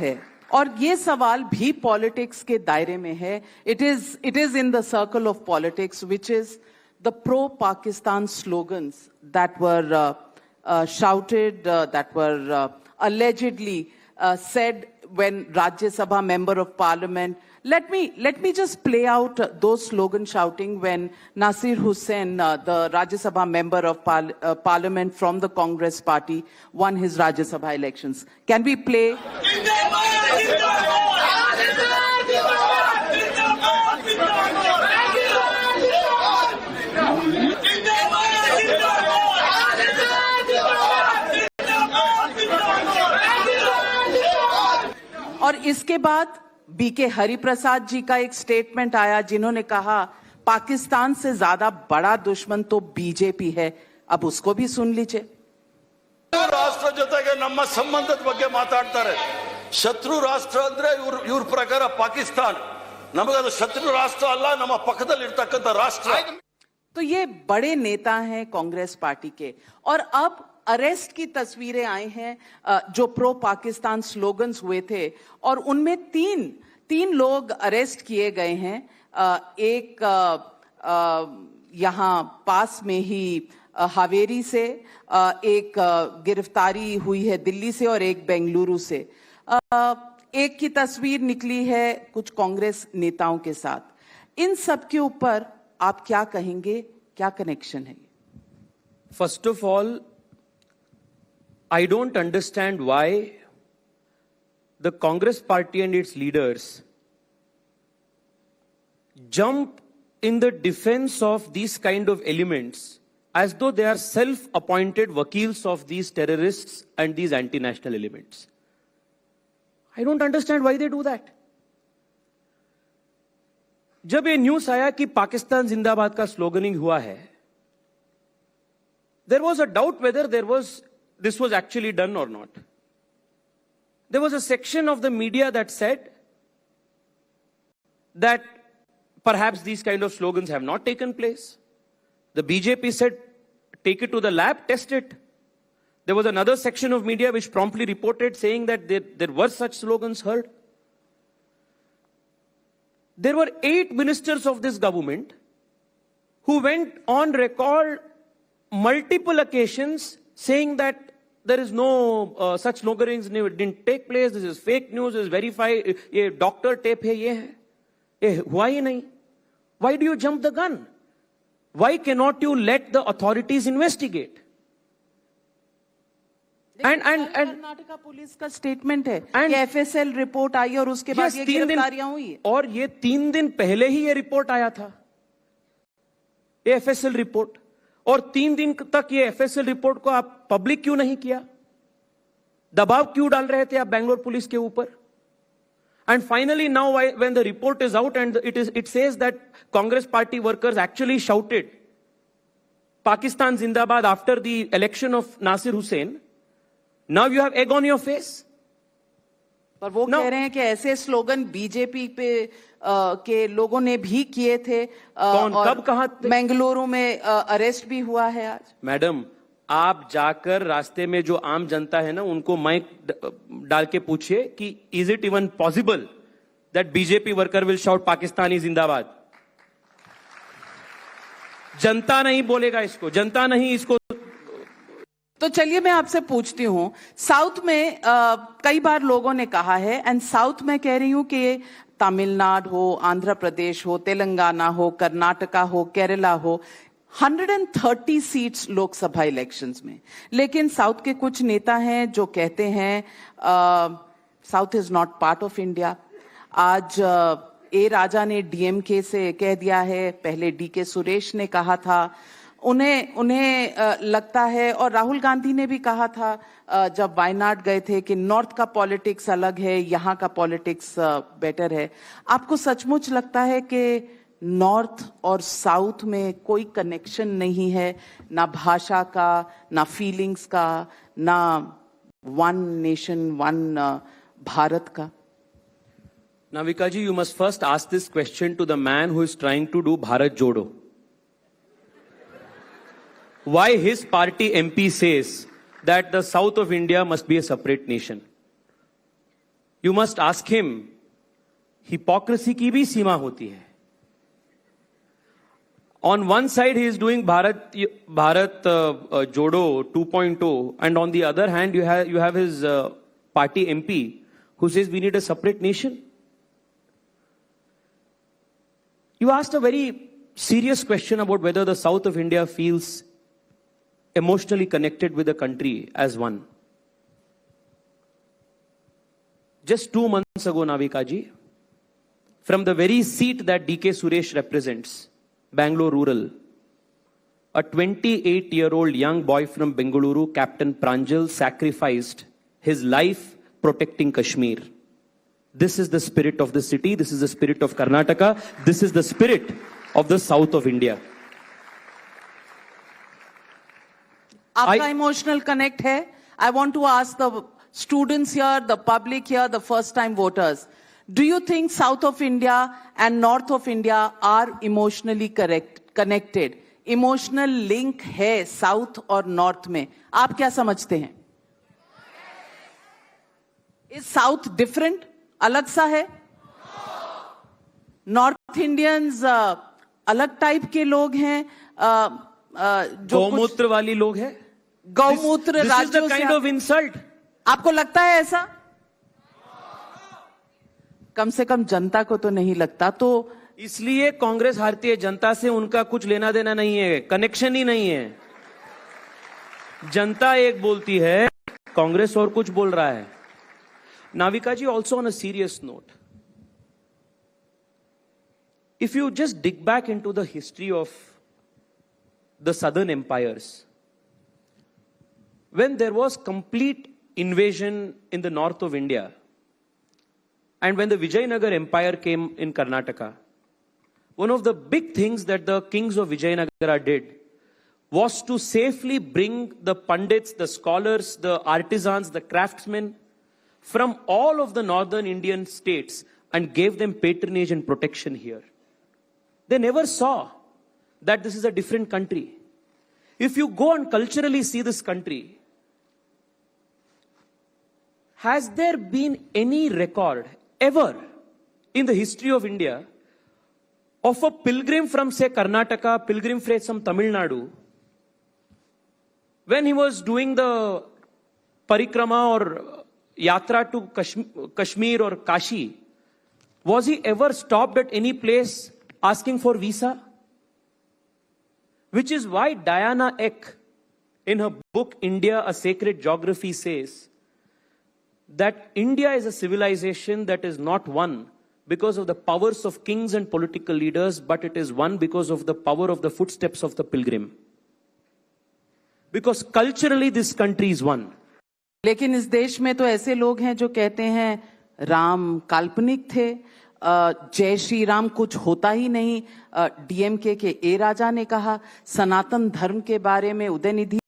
है और ये सवाल भी पॉलिटिक्स के दायरे में है. It is in the circle of politics, which is the pro Pakistan slogans that were shouted, that were allegedly said when Rajya Sabha member of parliament. Let me just play out those slogan shouting when Nasir Hussain, the Rajya Sabha member of parliament from the Congress party, won his Rajya Sabha elections. Can we play? और इसके बाद BK Hariprasad जी का एक statement आया, जिन्होंने कहा पाकिस्तान से ज्यादा बड़ा दुश्मन तो बीजेपी है. अब उसको भी सुन लीजिए. ರಾಷ್ಟ್ರ ಜೊತೆಗೆ ನಮ್ಮ ಸಂಬಂಧದ ಬಗ್ಗೆ ಮಾತಾಡ್ತಾರೆ. ಶತ್ರು ರಾಷ್ಟ್ರ ಅಂದ್ರೆ ಇವ್ರ ಪ್ರಕಾರ ಪಾಕಿಸ್ತಾನ. ನಮಗದು ಶತ್ರು ರಾಷ್ಟ್ರ ಅಲ್ಲ, ನಮ್ಮ ಪಕ್ಕದಲ್ಲಿ ಇರತಕ್ಕಂತ ರಾಷ್ಟ್ರ. तो ये बड़े नेता हैं कांग्रेस पार्टी के, और अब अरेस्ट की तस्वीरें आई हैं जो प्रो पाकिस्तान स्लोगन्स हुए थे, और उनमें तीन लोग अरेस्ट किए गए हैं. एक यहाँ पास में ही हावेरी से, एक गिरफ्तारी हुई है दिल्ली से और एक बेंगलुरु से. एक की तस्वीर निकली है कुछ कांग्रेस नेताओं के साथ. इन सब के ऊपर आप क्या कहेंगे? क्या कनेक्शन है? First of all, I don't understand why the Congress party and its leaders jump in the defense of these kind of elements as though they are self-appointed vakils of these terrorists and these anti-national elements. I don't understand why they do that. जब ये news आया कि पाकिस्तान जिंदाबाद का स्लोगनिंग हुआ है, there was a doubt whether this was actually done or not. There was a section of the media that said that perhaps these kind of slogans have not taken place. The BJP said, take it to the lab, test it. There was another section of media which promptly reported saying that there were such slogans heard. There were 8 ministers of this government who went on record multiple occasions saying that there is no such slogans didn't take place, this is fake news, this is verified, ये doctor tape है, ये हुआ ही नहीं. Why do you jump the gun? Why cannot you let the authorities investigate? And Karnataka police का statement है कि FSL report आई और उसके बाद ये गिरफ्तारियां हुई है. और ये 3 दिन पहले ही ये रिपोर्ट आया था, ये एफएसएल रिपोर्ट. और 3 दिन तक ये एफएसएल रिपोर्ट को आप पब्लिक क्यों नहीं किया? दबाव क्यों डाल रहे थे आप बेंगलोर पुलिस के ऊपर? And finally now when the report is out and it says that Congress party workers actually shouted Pakistan zindabad after the election of Nasir Hussain, now you have egg on your face. पर वो कह रहे हैं कि ऐसे स्लोगन बीजेपी पे के लोगों ने भी किए थे. कौन, कब, कहां? बेंगलुरु में अरेस्ट भी हुआ है आज. मैडम, आप जाकर रास्ते में जो आम जनता है ना, उनको माइक डाल के पूछिए कि is it even possible that BJP worker will shout Pakistani जिंदाबाद? जनता नहीं बोलेगा इसको, जनता नहीं इसको. तो चलिए मैं आपसे पूछती हूं, साउथ में कई बार लोगों ने कहा है, एंड साउथ में कह रही हूं कि तमिलनाडु हो, आंध्र प्रदेश हो, तेलंगाना हो, कर्नाटका हो, केरला हो, 130 सीट्स लोकसभा इलेक्शंस में. लेकिन साउथ के कुछ नेता हैं जो कहते हैं south is not part of India. आज ए राजा ने डीएमके से कह दिया है, पहले डीके सुरेश ने कहा था. उन्हें लगता है, और राहुल गांधी ने भी कहा था जब वायनाड गए थे, कि नॉर्थ का पॉलिटिक्स अलग है, यहाँ का पॉलिटिक्स बेटर है. आपको सचमुच लगता है कि नॉर्थ और साउथ में कोई कनेक्शन नहीं है, ना भाषा का, ना फीलिंग्स का, ना वन नेशन वन भारत का? Navika ji, you must first ask this question to the man who is trying to do Bharat Jodo. Why his party MP says that the south of India must be a separate nation? You must ask him, hypocrisy की भी सीमा होती है. On one side, he is doing Bharat Jodo 2.0, and on the other hand, you have his party MP who says we need a separate nation. You asked a very serious question about whether the south of India feels emotionally connected with the country as one. Just 2 months ago, Navika ji, from the very seat that DK Suresh represents, Bangalore Rural, a 28-year-old young boy from Bengaluru, Captain Pranjal, sacrificed his life protecting Kashmir. This is the spirit of the city. This is the spirit of Karnataka. This is the spirit of the south of India. आपका emotional connect है. I want to ask the students here, the public here, the first time voters. Do you think South of India and North of India are emotionally connected? Emotional link है South और North में. आप क्या समझते हैं? Is South different? अलग सा है? North Indians अलग टाइप के लोग हैं जो गौमूत्र वाली लोग हैं. गौमूत्र This is the kind of insult. आपको लगता है ऐसा? कम से कम जनता को तो नहीं लगता. तो इसलिए कांग्रेस हारती है. जनता से उनका कुछ लेना देना नहीं है, कनेक्शन ही नहीं है. जनता एक बोलती है, कांग्रेस और कुछ बोल रहा है. Navika ji, also on a serious note, if you just dig back into the history of the southern empires, when there was complete invasion in the north of India, and when the Vijayanagar Empire came in Karnataka, one of the big things that the kings of Vijayanagara did was to safely bring the Pandits, the scholars, the artisans, the craftsmen from all of the northern Indian states and gave them patronage and protection here. They never saw that this is a different country. If you go and culturally see this country, has there been any record ever in the history of India of a pilgrim from, say, Karnataka, pilgrim from Tamil Nadu, when he was doing the parikrama or yatra to Kashmir or Kashi, was he ever stopped at any place asking for visa? Which is why Diana Eck, in her book India, A Sacred Geography, says that India is a civilization that is not one because of the powers of kings and political leaders, but it is one because of the power of the footsteps of the pilgrim. Because culturally this country is one. लेकिन इस देश में तो ऐसे लोग हैं जो कहते हैं राम काल्पनिक थे, जय श्री राम कुछ होता ही नहीं. डीएमके के ए राजा ने कहा, सनातन धर्म के बारे में उदयनिधि